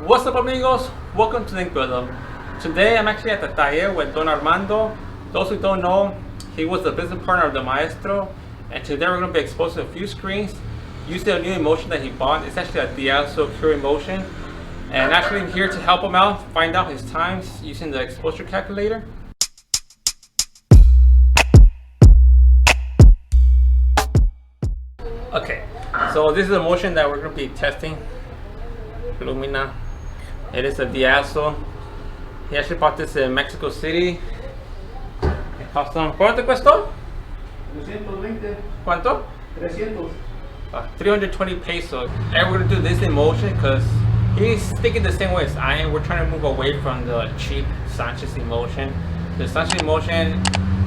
What's up, amigos? Welcome to the GoldUp. Today I'm actually at the taller with Don Armando. Those who don't know, he was the business partner of the Maestro, and today we're going to be exposed to a few screens using a new emulsion that he bought. It's actually a Diazo Cure emulsion, and actually I'm here to help him out, find out his times using the exposure calculator. Okay, so this is the emulsion that we're going to be testing. Lumina. It is a Diazo. He actually bought this in Mexico City. It cost him, ¿cuánto costó? 320. ¿Cuánto? 300. 320 pesos. And we're gonna do this emulsion because he's thinking the same way as I am. We're trying to move away from the cheap Sanchez emulsion. The Sanchez emulsion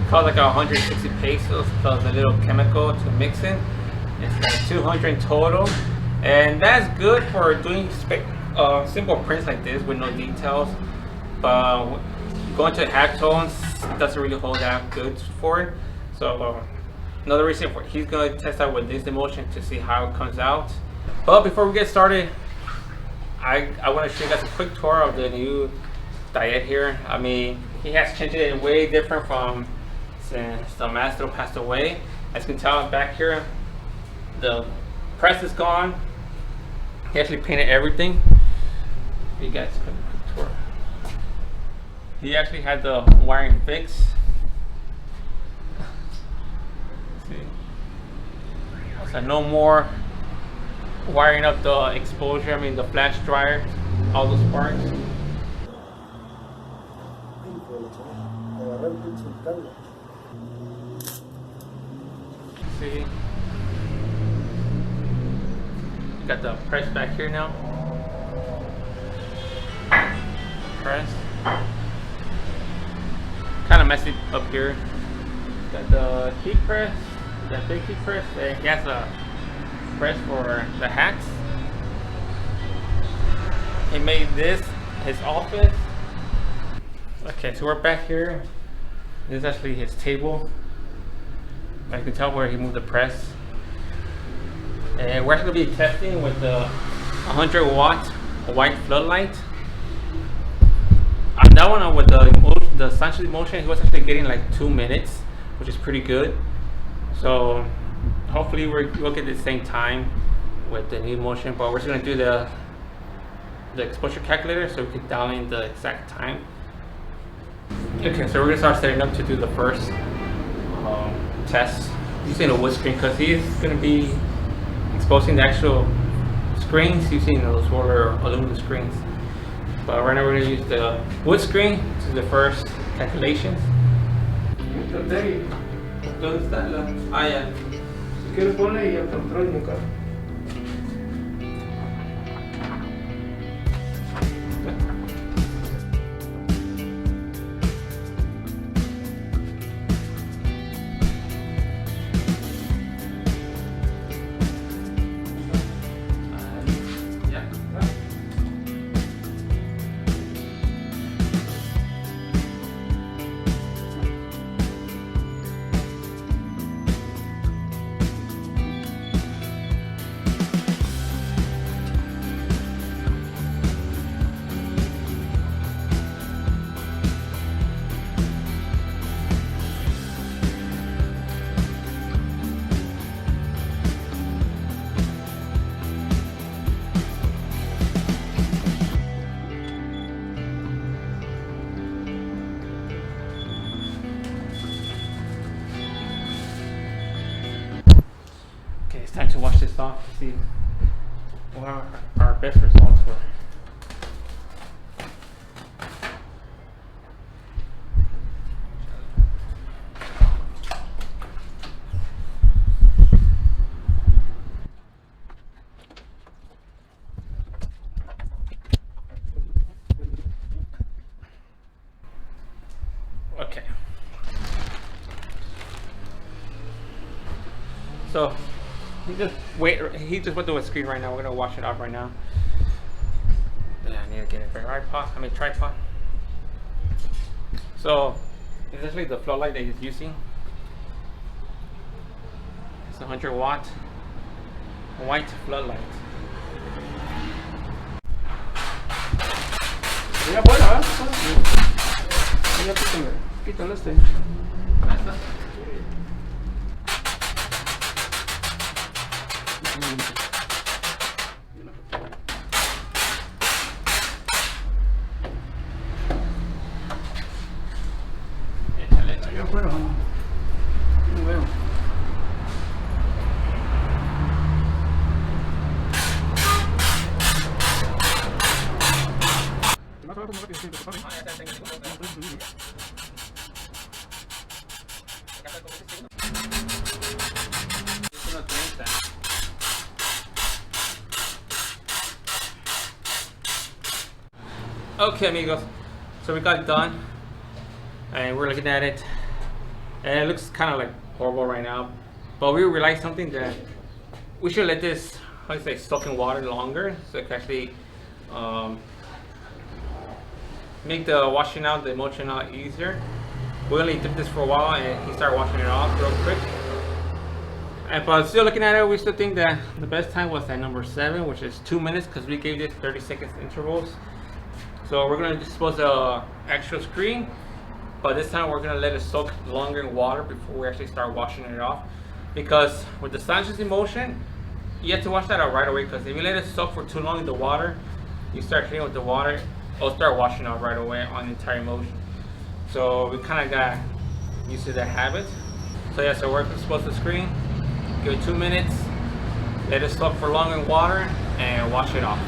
costs like 160 pesos plus a little chemical to mix it. It's like 200 in total, and that's good for doing simple prints like this with no details. But going to half tones doesn't really hold that good for it. So another reason for he's going to test out with this emulsion to see how it comes out. But before we get started, I want to show you guys a quick tour of the new diet here. I mean, he has changed it way different from since the Maestro passed away. As you can tell back here, the press is gone. He actually painted everything. You guys can tour. He actually had the wiring fixed. See, so no more wiring up the exposure. I mean the flash dryer, all those parts. See, got the press back here now. Press. Kind of messy up here. Got the heat press, that big heat press. And he has a press for the hats. He made this his office. Okay, so we're back here. This is actually his table. I can tell where he moved the press. And we're actually going to be testing with the 100-watt white floodlight. On that one, with the Sanchez emulsion, he was actually getting like 2 minutes, which is pretty good. So hopefully we'll get the same time with the new emulsion, but we're just going to do the exposure calculator so we can dial in the exact time. Okay, so we're going to start setting up to do the first test using a wood screen, because he's going to be exposing the actual screens using those roller aluminum screens. But right now we're going to use the wood screen to do the first calculations. ¿Dónde está la? Ah, ya. Si quieres ponle y el control de acá. It's time to wash this off to see what our best results were. Okay. So he just went to a screen right now. We're gonna wash it off right now. Yeah, I need to get a tripod. So it's actually the floodlight that he's using. It's a 100-watt white floodlight. Allá afuera, ¿eh? Quítale este. Allá afuera, no veo. Okay, amigos, so we got done and we're looking at it and it looks kind of like horrible right now, but we realized something, that we should let this, how do you say, soak in water longer so it can actually make the washing out, the emulsion out easier. We only did this for a while and he started washing it off real quick. And but still looking at it, we still think that the best time was at number 7, which is 2 minutes, because we gave this 30 seconds intervals. So we're gonna dispose the extra screen, but this time we're gonna let it soak longer in water before we actually start washing it off. Because with the Sanchez emulsion, you have to wash that out right away, because if you let it soak for too long in the water, you start cleaning with the water, it'll start washing out right away on the entire emulsion. So we kind of got used to that habit. So yeah, so we're gonna dispose the screen, give it 2 minutes, let it soak for long in water, and wash it off.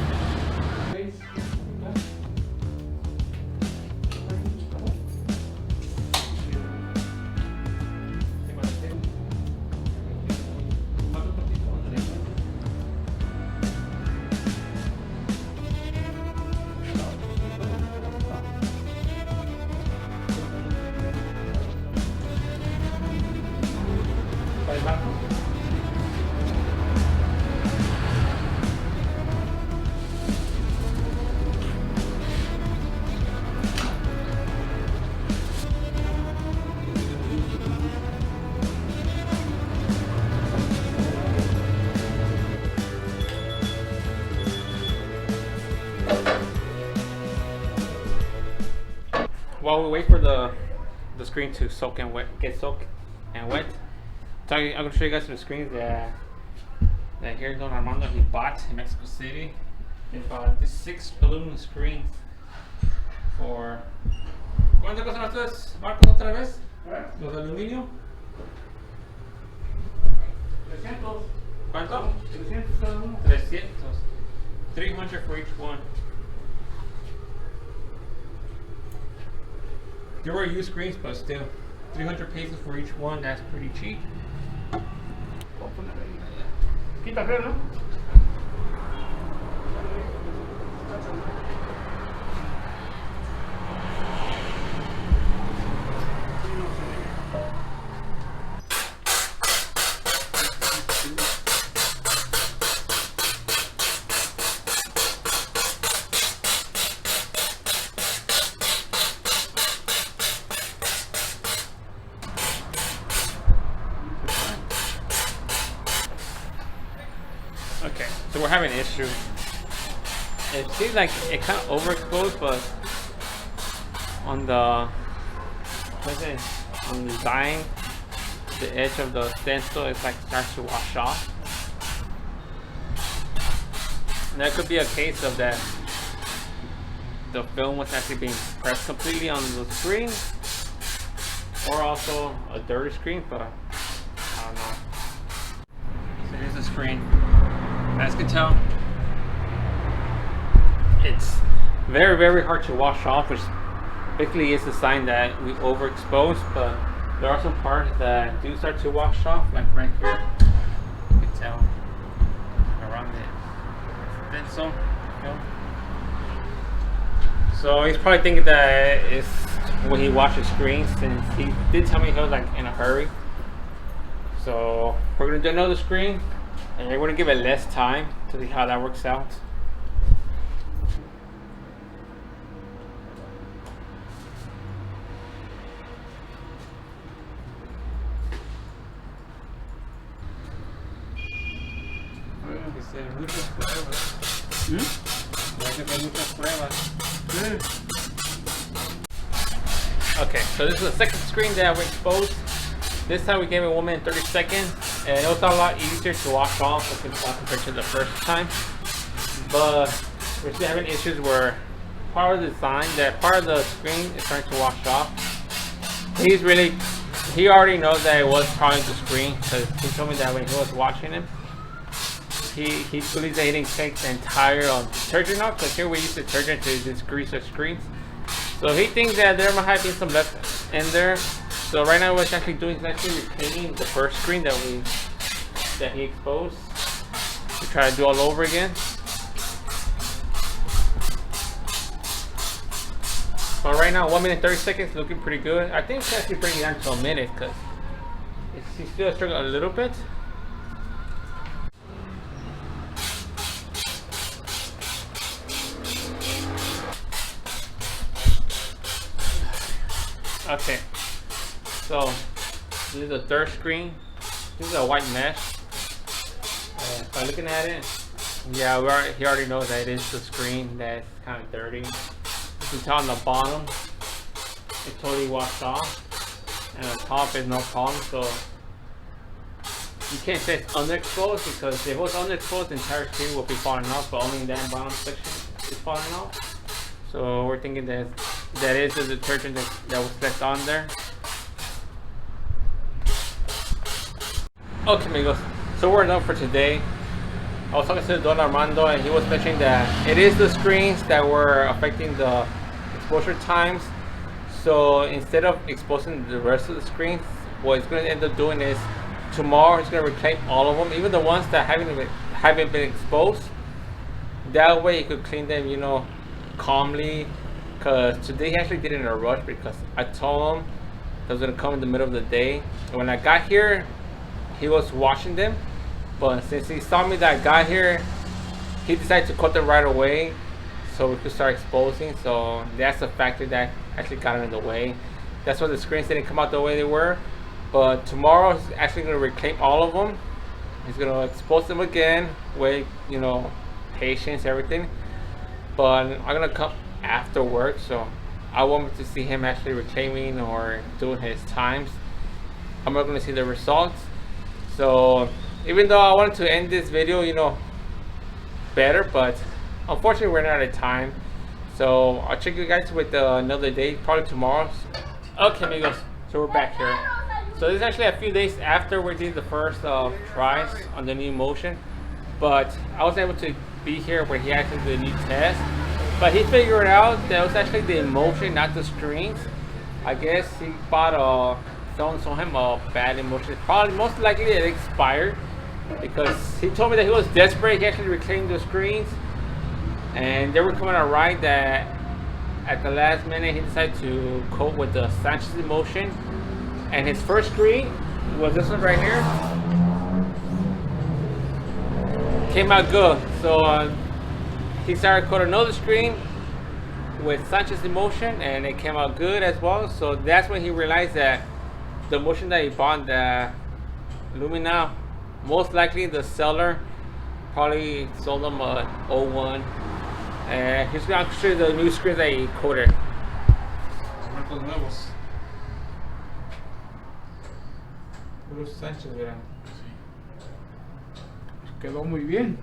While we wait for the screen to soak and wet, get soaked and wet, so I'm gonna show you guys some screens that here Don Armando he bought in Mexico City. He bought these 6 aluminum screens for. ¿Cuánto cuestan ustedes, Marcos, otra vez? Los de aluminio. 300. ¿Cuánto? 300 cada uno. 300. 300 for each one. There were used screens, but still, 300 pesos for each one. That's pretty cheap. Quita feo, ¿no? Okay, so we're having an issue. It seems like it kind of overexposed, but on the on the design, the edge of the stencil is like starts to wash off. And that could be a case of that the film was actually being pressed completely on the screen, or also a dirty screen, but I don't know. So here's the screen. As you can tell, it's very, very hard to wash off, which basically is a sign that we overexposed, but there are some parts that do start to wash off, like right here. You can tell around the stencil. So he's probably thinking that it's when he washes screens, and he did tell me he was like in a hurry. So we're gonna do another screen, and we're gonna give it less time to see how that works out. Muchas pruebas. Hay que hacer muchas pruebas. Okay, so this is the second screen that we exposed. This time we gave it 1 minute 30 seconds, and it was a lot easier to wash off compared to the first time. But we're still having issues where part of the design, that part of the screen is starting to wash off. He already knows that it was probably the screen, because he told me that when he was watching him, he believes that he didn't take the entire detergent off, because here we use detergent to just grease the screens. So he thinks that there might have been some left in there. So right now what he's actually doing is actually recleaning the first screen that he exposed to try to do all over again. But right now 1 minute 30 seconds looking pretty good. I think it's actually bringing it down to a minute because he's still struggling a little bit. Okay, so this is the third screen. This is a white mesh. By looking at it, yeah, he already knows that it is the screen that's kind of dirty. You can tell on the bottom, it's totally washed off, and on top is no problem. So you can't say it's underexposed, because if it was underexposed, the entire screen will be falling off, but only that bottom section is falling off. So we're thinking that is the detergent that was left on there. Okay, amigos, so we're done for today. I was talking to Don Armando, and he was mentioning that it is the screens that were affecting the exposure times. So instead of exposing the rest of the screens, what he's going to end up doing is tomorrow he's going to reclaim all of them, even the ones that haven't been exposed. That way he could clean them, you know, calmly. Because today he actually did it in a rush, because I told him I was going to come in the middle of the day. And when I got here, he was washing them. But since he saw me that I got here, he decided to cut them right away so we could start exposing. So that's the factor that actually got in the way. That's why the screens didn't come out the way they were. But tomorrow he's actually going to reclaim all of them. He's going to expose them again with, you know, patience, everything. But I'm going to come after work, so I want to see him actually reclaiming or doing his times. I'm not going to see the results. So even though I wanted to end this video, you know, better, but unfortunately we're not out of time. So I'll check you guys with another day, probably tomorrow. Okay, amigos, so we're back here. So this is actually a few days after we did the first tries on the new Emulsion, but I wasn't able to be here when he actually did the new test. But he figured out that it was actually the Emulsion, not the screens. I guess he bought someone sold him a bad Emulsion. Probably most likely it expired, because he told me that he was desperate. He actually reclaimed the screens, and they were coming out right. That at the last minute he decided to coat with the Sanchez Emulsion, and his first screen was this one right here. Came out good. So he started coating another screen with Sanchez Emulsion, and it came out good as well. So that's when he realized that the emulsion that he bought, the Lumina, most likely the seller probably sold him a 01. And he's going to show you the new screens that he coated. Quedó muy bien.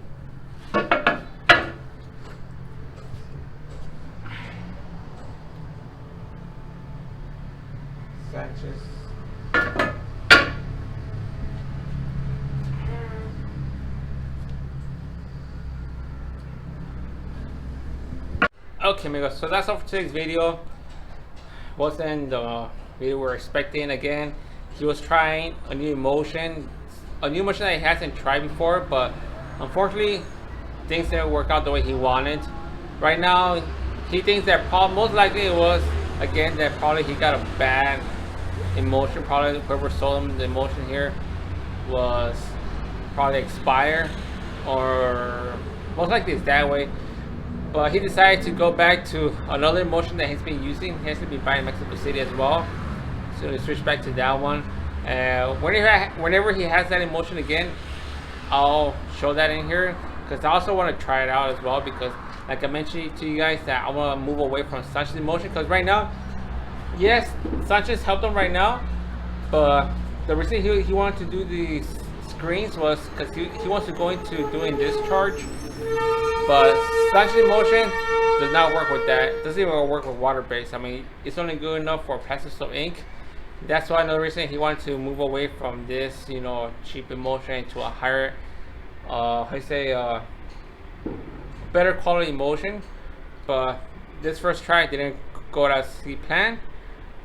Sanchez. Okay, amigos, so that's all for today's video. Wasn't the video we were expecting. Again, he was trying a new Emulsion that he hasn't tried before, but unfortunately things didn't work out the way he wanted. Right now he thinks that most likely it was, again, that probably he got a bad Emulsion. Probably whoever sold him the Emulsion here was probably expired, or most likely it's that way. But he decided to go back to another Emulsion that he's been using. He has to be buying in Mexico City as well, so he switched back to that one. Whenever he has that Emulsion again, I'll show that in here, because I also want to try it out as well, because like I mentioned to you guys that I want to move away from Sanchez Emulsion, because right now yes, Sanchez helped him right now, but the reason he wanted to do these screens was because he wants to go into doing discharge, but Sanchez Emulsion does not work with that. Doesn't even work with water based. I mean, it's only good enough for Plastic ink. That's why another reason he wanted to move away from this, you know, cheap emulsion to a higher, better quality emulsion. But this first try didn't go as he planned.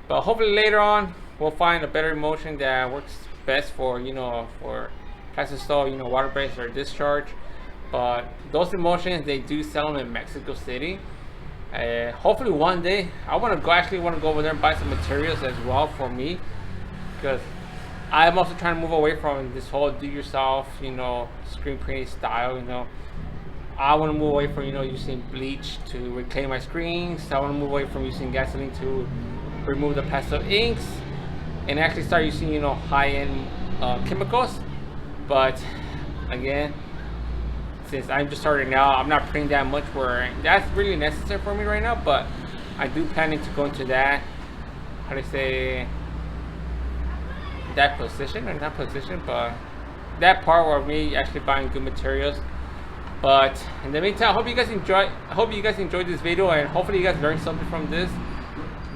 But hopefully later on we'll find a better emulsion that works best for, you know, for plastic stove, you know, water based or discharge. But those emulsions, they do sell them in Mexico City. Hopefully one day I want to go over there and buy some materials as well for me, because I'm also trying to move away from this whole do-yourself, you know, screen printing style. You know, I want to move away from, you know, using bleach to reclaim my screens. I want to move away from using gasoline to remove the pastel inks, and actually start using, you know, high-end chemicals. But again, since I'm just starting out, I'm not printing that much where that's really necessary for me right now. But I do planning to go into that, how do you say, that position, or not position, but that part where me actually buying good materials. But in the meantime, I hope you guys enjoyed this video, and hopefully you guys learned something from this.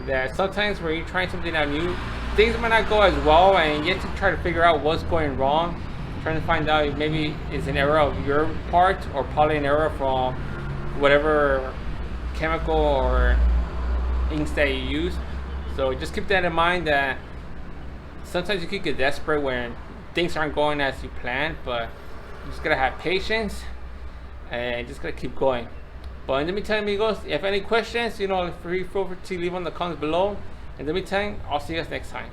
That sometimes when you're trying something out new, things might not go as well, and you have to try to figure out what's going wrong. Trying to find out if maybe it's an error of your part, or probably an error from whatever chemical or inks that you use. So just keep that in mind, that sometimes you could get desperate when things aren't going as you planned, but you just gotta have patience and just gotta keep going. But in the meantime, amigos, if you have any questions, you know, feel free to leave on the comments below. In the meantime, I'll see you guys next time.